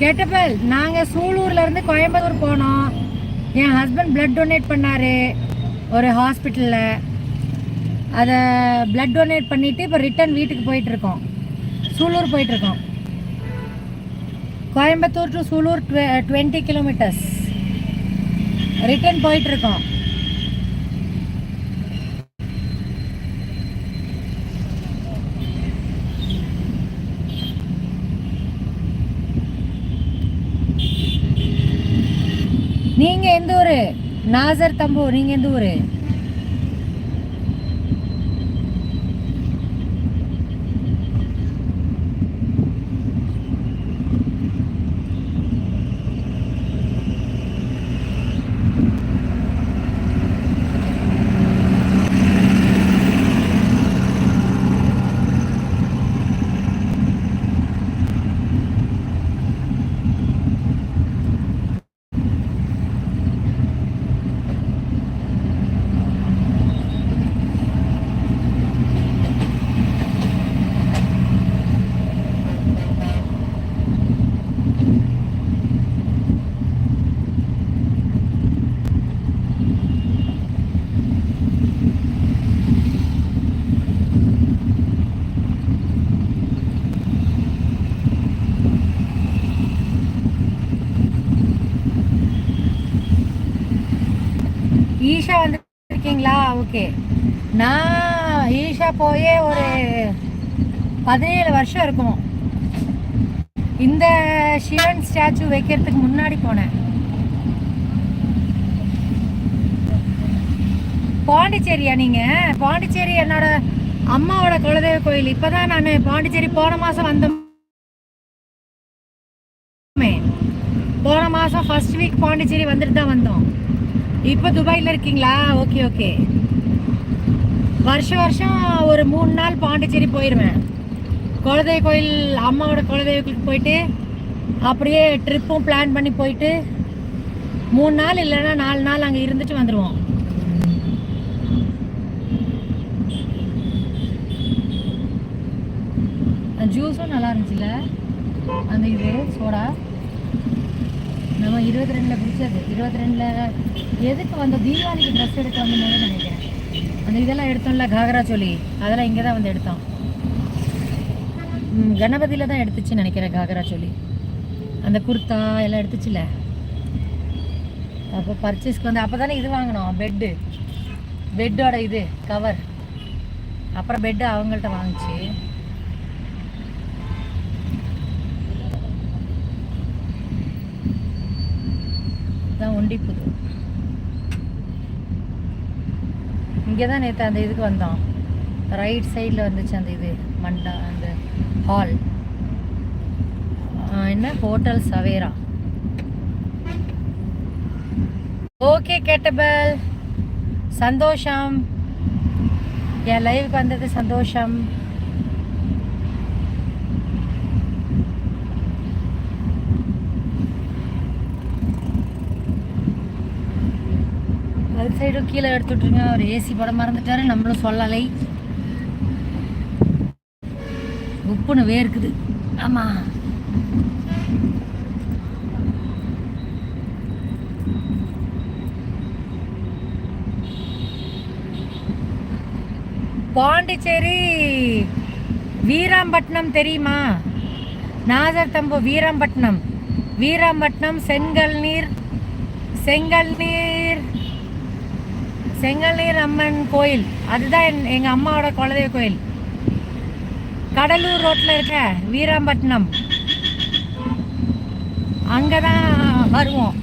கேட்டபல் நாங்கள் சூலூர்லேருந்து கோயம்புத்தூர் போனோம். என் husband blood donate பண்ணார் ஒரு ஹாஸ்பிட்டலில். அதை பிளட் டொனேட் பண்ணிவிட்டு இப்போ ரிட்டன் வீட்டுக்கு போயிட்டுருக்கோம். சூலூர் போயிட்டுருக்கோம். Coimbatore to Sulur 20 kilometres. Return போயிட்டுருக்கோம். நீங்க எந்த ஊரு? நாசர் தம்பு. நீங்க எந்த ஊரு? ஈஷா வந்துருக்கீங்களா? ஓகே. நான் ஈஷா போயே ஒரு 17 வருஷம் இருக்கும். இந்த சிவன் ஸ்டாச்சு வைக்கிறதுக்கு முன்னாடி போனேன். பாண்டிச்சேரியா நீங்க? பாண்டிச்சேரி என்னோட அம்மாவோட குலதெய்வ கோயில். இப்பதான் நான் பாண்டிச்சேரி போன மாசம் வந்தோமே. போன மாசம் ஃபர்ஸ்ட் வீக் பாண்டிச்சேரி வந்துட்டு தான் வந்தோம். இப்போ துபாயில் இருக்கீங்களா? Okay okay. வருஷம் ஒரு 3 நாள் பாண்டிச்சேரி போயிடுவேன். குலதெய்வ கோயில், அம்மாவோட குலதெய்வத்துக்கு போயிட்டு அப்படியே ட்ரிப்பும் பிளான் பண்ணி போயிட்டு 3 நாள் இல்லைன்னா 4 நாள் அங்கே இருந்துட்டு வந்துடுவோம். ஜூஸும் நல்லா இருந்துச்சுல்ல அந்த இது சோடா. நம்ம 22ல் குடிச்சது. 22ல் எதுக்கு வந்தோம்? தீபாவளிக்கு ட்ரெஸ் எடுக்க வந்தோம்னு நினைக்கிறேன். அந்த இதெல்லாம் எடுத்தோம்ல, காகரா சோலி, அதெல்லாம் இங்கே தான் வந்து எடுத்தோம். கணபதியில் தான் எடுத்துச்சு நினைக்கிறேன் காகரா சோலி. அந்த குர்த்தா எல்லாம் எடுத்துச்சுல. அப்போ பர்ச்சேஸ்க்கு வந்து அப்போ தானே இது வாங்கினோம், பெட்டோட இது கவர். அப்புறம் பெட்டு அவங்கள்ட்ட வாங்கிச்சு. தான் ஒண்டிப்புது. இங்கே தான் நேற்று அந்த இதுக்கு வந்தோம். ரைட் சைடில் வந்துச்சு அந்த இது மண்டா, அந்த ஹால் என்ன ஹோட்டல் சவேரா. ஓகே கேட்டபல், சந்தோஷம். என் லைவுக்கு வந்தது சந்தோஷம். அது சைடும் கீழே எடுத்துட்ருங்க. அவர் ஏசி போட மறந்துட்டாரு, நம்மளும் சொல்லலை. உப்புன்னு வேர்க்குது. ஆமாம், பாண்டிச்சேரி வீராம்பட்டினம் தெரியுமா? நாசர் தம்பு வீராம்பட்டினம் செங்கல்நீர் அம்மன் கோயில். அதுதான் எங்கள் அம்மாவோட குலதெய்வ கோயில். கடலூர் ரோட்டில் இருக்க வீராம்பட்டினம், அங்கே தான் வருவோம்.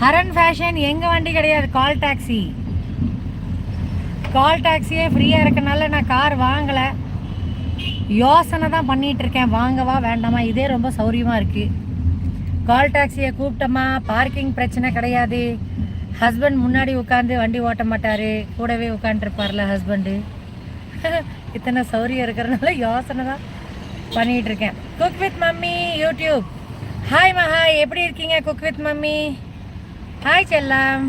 ஹரன் ஃபேஷன் எங்கள் வண்டி கிடையாது, கால் டாக்ஸியே ஃப்ரீயாக இருக்கனால நான் கார் வாங்கலை. யோசனை தான் பண்ணிகிட்ருக்கேன், வாங்கவா வேண்டாமா. இதே ரொம்ப சௌரியமாக இருக்குது. கால் டாக்ஸியை கூப்பிட்டோமா, பார்க்கிங் பிரச்சனை கிடையாது. ஹஸ்பண்ட் முன்னாடி உட்காந்து வண்டி ஓட்ட மாட்டார், கூடவே உட்காந்துருப்பார்ல ஹஸ்பண்டு. இத்தனை சௌரியம் இருக்கிறதுனால யோசனை தான் பண்ணிகிட்ருக்கேன். Cook with mummy YouTube. Hi மஹாய், எப்படி இருக்கீங்க? Cook with mummy. ஹாய் செல்லம்.